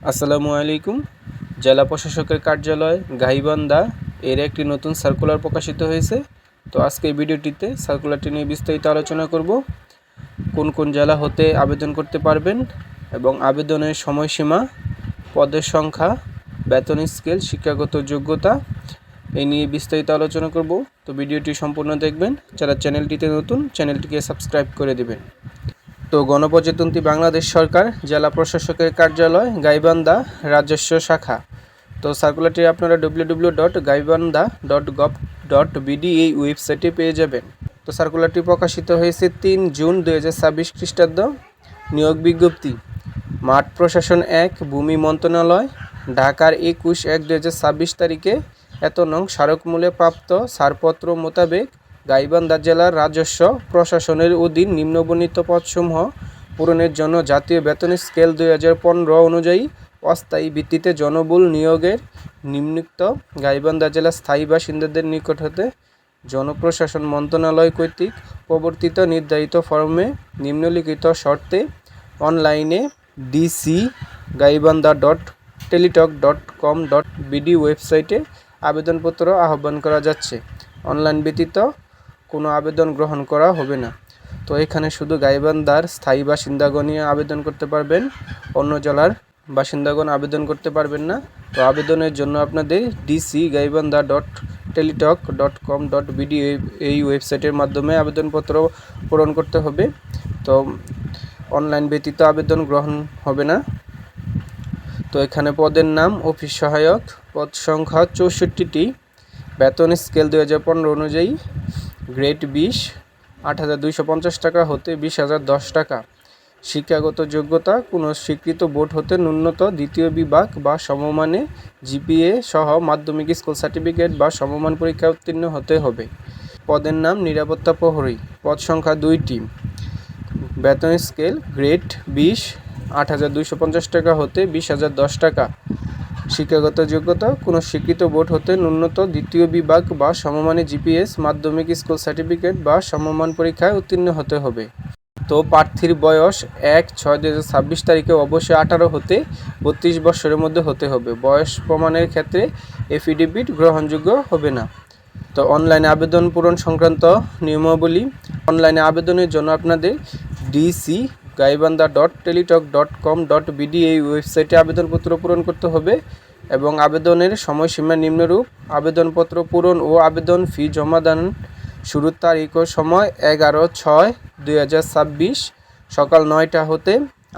আসসালামু আলাইকুম। জেলা প্রশাসকের কার্যালয় গাইবান্ধা এর একটি নতুন সার্কুলার প্রকাশিত হয়েছে। তো আজকে এই ভিডিওটিতে সার্কুলারটি নিয়ে বিস্তারিত আলোচনা করব। কোন কোন জেলা হতে আবেদন করতে পারবেন এবং আবেদনের সময়সীমা, পদের সংখ্যা, বেতন স্কেল, শিক্ষাগত যোগ্যতা এই নিয়ে বিস্তারিত আলোচনা করব। তো ভিডিওটি সম্পূর্ণ দেখবেন। যারা চ্যানেলটিতে নতুন, চ্যানেলটিকে সাবস্ক্রাইব করে দেবেন। তো গণপ্রজাতন্ত্রী বাংলাদেশ সরকার জেলা প্রশাসকের কার্যালয় গাইবান্ধা রাজস্ব শাখা। তো সার্কুলারটি আপনারা www.gaibandha.gov.bd এই ওয়েবসাইটে পেয়ে যাবেন। তো সার্কুলারটি প্রকাশিত হয়েছে 3 জুন 2026 খ্রিস্টাব্দ। নিয়োগ বিজ্ঞপ্তি, মাঠ প্রশাসন 1, ভূমি মন্ত্রণালয়, ঢাকার 21/1/2026 তারিখে এত নং স্মারকমূল্যে প্রাপ্ত ছাড়পত্র মোতাবেক গাইবান্ধা জেলার রাজস্ব প্রশাসনের অধীন নিম্নবর্ণিত পদসমূহ পূরণের জন্য জাতীয় বেতন স্কেল 2015 অনুযায়ী অস্থায়ী ভিত্তিতে জনবল নিয়োগের নিম্নোক্ত গাইবান্ধা জেলার স্থায়ী বাসিন্দাদের নিকট হতে জনপ্রশাসন মন্ত্রণালয় কর্তৃক প্রবর্তিত নির্ধারিত ফরমে নিম্নলিখিত শর্তে অনলাইনে dc.gaibandha.teletalk.com.bd ওয়েবসাইটে আবেদনপত্র আহ্বান করা যাচ্ছে। অনলাইন ব্যতীত কোনো আবেদন গ্রহণ করা হবে না। তো এখানে শুধু গাইবান্ধার স্থায়ী বাসিন্দাগণই আবেদন করতে পারবেন, অন্য জেলার বাসিন্দাগণ আবেদন করতে পারবেন না। তো আবেদনের জন্য আপনাদের dc.gaibandha.teletalk.com.bd এই ওয়েবসাইটের মাধ্যমে আবেদনপত্র পূরণ করতে হবে। তো অনলাইন ব্যতীত আবেদন গ্রহণ হবে না। তো এখানে পদের নাম অফিস সহায়ক, পদ সংখ্যা 64টি, বেতন স্কেল 2015 অনুযায়ী গ্রেড 20 8,250 টাকা হতে 20,010 টাকা। শিক্ষাগত যোগ্যতা, কোনো স্বীকৃত বোর্ড হতে ন্যূনতম দ্বিতীয় বিভাগ বা সমমানে জিপিএ সহ মাধ্যমিক স্কুল সার্টিফিকেট বা সমমান পরীক্ষা উত্তীর্ণ হতে হবে। পদের নাম নিরাপত্তা প্রহরী, পদ সংখ্যা 2টি, বেতন স্কেল গ্রেড 20 8,250 টাকা হতে 20,010 টাকা। শিক্ষাগত যোগ্যতা, কোনো স্বীকৃত বোর্ড হতে ন্যূনতম দ্বিতীয় বিভাগ বা সমমানের জিপিএস মাধ্যমিক স্কুল সার্টিফিকেট বা সমমান পরীক্ষায় উত্তীর্ণ হতে হবে। তো প্রার্থীর বয়স 1/6/2026 তারিখে অবশ্যই 18 হতে 32 বছরের মধ্যে হতে হবে। বয়স প্রমাণের ক্ষেত্রে এফিডেভিট গ্রহণযোগ্য হবে না। তো অনলাইনে আবেদন পূরণ সংক্রান্ত নিয়মাবলী, অনলাইনে আবেদনের জন্য আপনাদের dc.gaibandha.teletalk.com.bd এই ওয়েবসাইটে আবেদনপত্র পূরণ করতে হবে এবং আবেদনের সময়সীমা নিম্নরূপ: আবেদনপত্র পূরণ ও আবেদন ফি জমা দান শুরুর তারিখ ও সময় 11/6/2026 সকাল 9টা হতে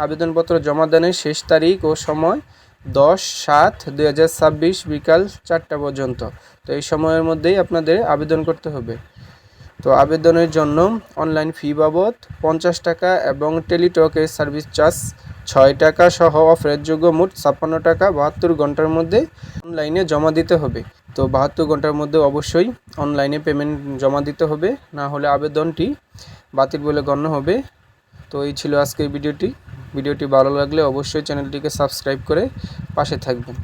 আবেদনপত্র জমা দানের শেষ তারিখ ও সময় 10/7/2026 বিকাল 4টা পর্যন্ত। তো এই সময়ের মধ্যেই আপনাদের আবেদন করতে হবে। তো আবেদনের জন্য অনলাইন ফি বাবদ 50 টাকা এবং টেলিটকের সার্ভিস চার্জ 6 টাকা সহ অফেরতযোগ্য মোট 56 টাকা 72 ঘন্টার মধ্যে অনলাইনে জমা দিতে হবে। তো 72 ঘন্টার মধ্যে অবশ্যই অনলাইনে পেমেন্ট জমা দিতে হবে, না হলে আবেদনটি বাতিল বলে গণ্য হবে। তো এই ছিল আজকের ভিডিওটি ভালো লাগলে অবশ্যই চ্যানেলটিকে সাবস্ক্রাইব করে পাশে থাকবেন।